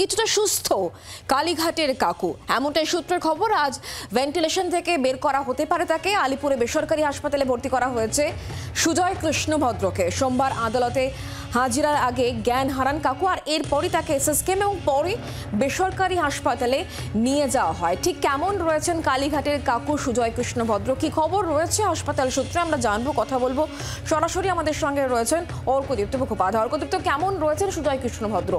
কিছুটা সুস্থ কালীঘাটের কাকু, এমনটাই সূত্রের খবর। আজ ভেন্টিলেশন থেকে বের করা হতে পারে তাকে। আলিপুরে বেসরকারি হাসপাতালে ভর্তি করা হয়েছে সুজয় কৃষ্ণ ভদ্রকে। সোমবার আদালতে হাজিরার আগে জ্ঞান হারান কাকু, আর এরপরই তাকে এসএসকেএম এবং পরে বেসরকারি হাসপাতালে নিয়ে যাওয়া হয়। ঠিক কেমন রয়েছেন কালীঘাটের কাকু সুজয় কৃষ্ণ ভদ্র, কি খবর রয়েছে হাসপাতাল সূত্রে আমরা জানবো, কথা বলবো। সরাসরি আমাদের সঙ্গে রয়েছেন অর্কদীপ্ত মুখোপাধ্যায়। অর্কদীপ্ত, কেমন রয়েছেন সুজয় কৃষ্ণ ভদ্র?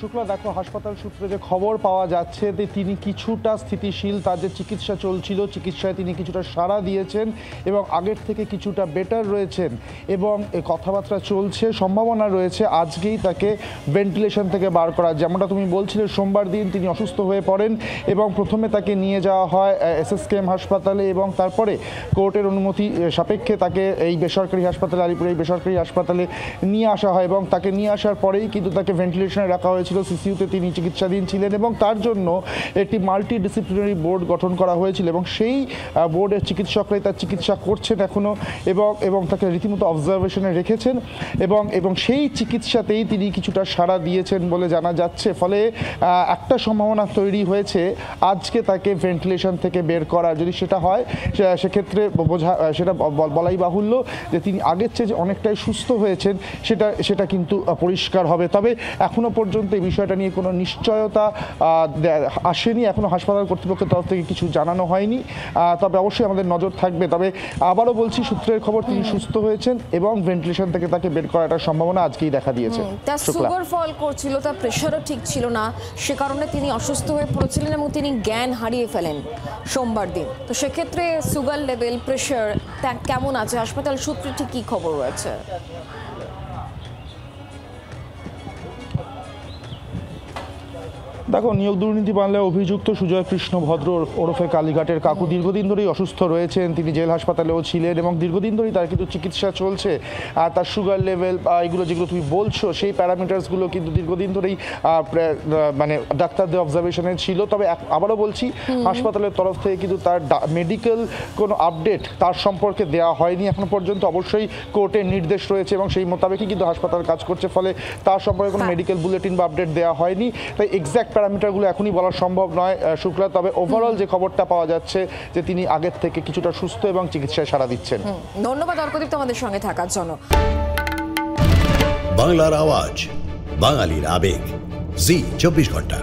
শুক্লা, দেখো, হাসপাতাল সূত্রে যে খবর পাওয়া যাচ্ছে যে তিনি কিছুটা স্থিতিশীল, তার যে চিকিৎসা চলছিল চিকিৎসায় তিনি কিছুটা সাড়া দিয়েছেন এবং আগের থেকে কিছুটা বেটার রয়েছেন এবং কথাবার্তা চলছে, সম্ভাবনা রয়েছে আজকেই তাকে ভেন্টিলেশন থেকে বার করা। যেমনটা তুমি বলছিলে, সোমবার দিন তিনি অসুস্থ হয়ে পড়েন এবং প্রথমে তাকে নিয়ে যাওয়া হয় এসএসকেএম হাসপাতালে এবং তারপরে কোর্টের অনুমতি সাপেক্ষে তাকে এই বেসরকারি হাসপাতালে, আলিপুর এই বেসরকারি হাসপাতালে নিয়ে আসা হয় এবং তাকে নিয়ে আসার পরেই কিন্তু তাকে ভেন্টিলেশনে রাখা হয়েছিল। সিসিইউতে তিনি চিকিৎসাধীন ছিলেন এবং তার জন্য একটি মাল্টিডিসিপ্লিনারি বোর্ড গঠন করা হয়েছিল এবং সেই বোর্ডের চিকিৎসকরাই তার চিকিৎসা করছেন এখনও এবং তাকে রীতিমতো অবজারভেশনে রেখেছেন এবং সেই চিকিৎসাতেই তিনি কিছুটা সাড়া দিয়েছেন বলে জানা যাচ্ছে। ফলে একটা সম্ভাবনা তৈরি হয়েছে আজকে তাকে ভেন্টিলেশন থেকে বের করা। যদি সেটা হয় সেক্ষেত্রে সেটা বলাই বাহুল্য যে তিনি আগের চেয়ে অনেকটাই সুস্থ হয়েছেন, সেটা কিন্তু পরিষ্কার হবে। তবে এখনো পর্যন্ত এই বিষয়টা নিয়ে কোনো নিশ্চয়তা আসেনি, এখনো হাসপাতাল কর্তৃপক্ষের তরফ থেকে কিছু জানানো হয়নি। তবে অবশ্যই আমাদের নজর থাকবে। তবে আবারও বলছি, সূত্রের খবর তিনি সুস্থ হয়েছেন এবং ভেন্টিলেশন থেকে তাকে বের করার সম্ভাবনা আজকেই দেখা দিয়েছে। তার সুগার ফল করছিল, তার প্রেশারও ঠিক ছিল না, সে কারণে তিনি অসুস্থ হয়ে পড়েছিলেন এবং তিনি জ্ঞান হারিয়ে ফেলেন সোমবার দিন। তো সেক্ষেত্রে সুগার লেভেল, প্রেশার কেমন আছে? হাসপাতাল সূত্রে ঠিক কী খবর রয়েছে? দেখো, নিয়োগ দুর্নীতি মামলায় অভিযুক্ত সুজয় কৃষ্ণ ভদ্র ওরফে কালীঘাটের কাকু দীর্ঘদিন ধরেই অসুস্থ রয়েছেন। তিনি জেল হাসপাতালেও ছিলেন এবং দীর্ঘদিন ধরেই তার কিন্তু চিকিৎসা চলছে। আর তার সুগার লেভেল এগুলো যেগুলো তুমি বলছো, সেই প্যারামিটার্সগুলো কিন্তু দীর্ঘদিন ধরেই মানে ডাক্তারদের অবজারভেশনে ছিল। তবে আবারও বলছি, হাসপাতালের তরফ থেকে কিন্তু তার মেডিকেল কোনো আপডেট তার সম্পর্কে দেওয়া হয়নি এখনো পর্যন্ত। অবশ্যই কোর্টের নির্দেশ রয়েছে এবং সেই মোতাবেকই কিন্তু হাসপাতাল কাজ করছে, ফলে তার সম্পর্কে কোনো মেডিকেল বুলেটিন বা আপডেট দেওয়া হয়নি। তাই এক্স্যাক্ট প্যারামিটারগুলো এখনই বলা সম্ভব নয় শুক্লা। তবে ওভারঅল যে খবরটা পাওয়া যাচ্ছে যে তিনি আগের থেকে কিছুটা সুস্থ এবং চিকিৎসায় সাড়া দিচ্ছেন। ধন্যবাদ অর্কদীপ্ত আমাদের সঙ্গে থাকার জন্য। বাংলার আওয়াজ, বাঙালির আবেগ, জি 24 ঘন্টা।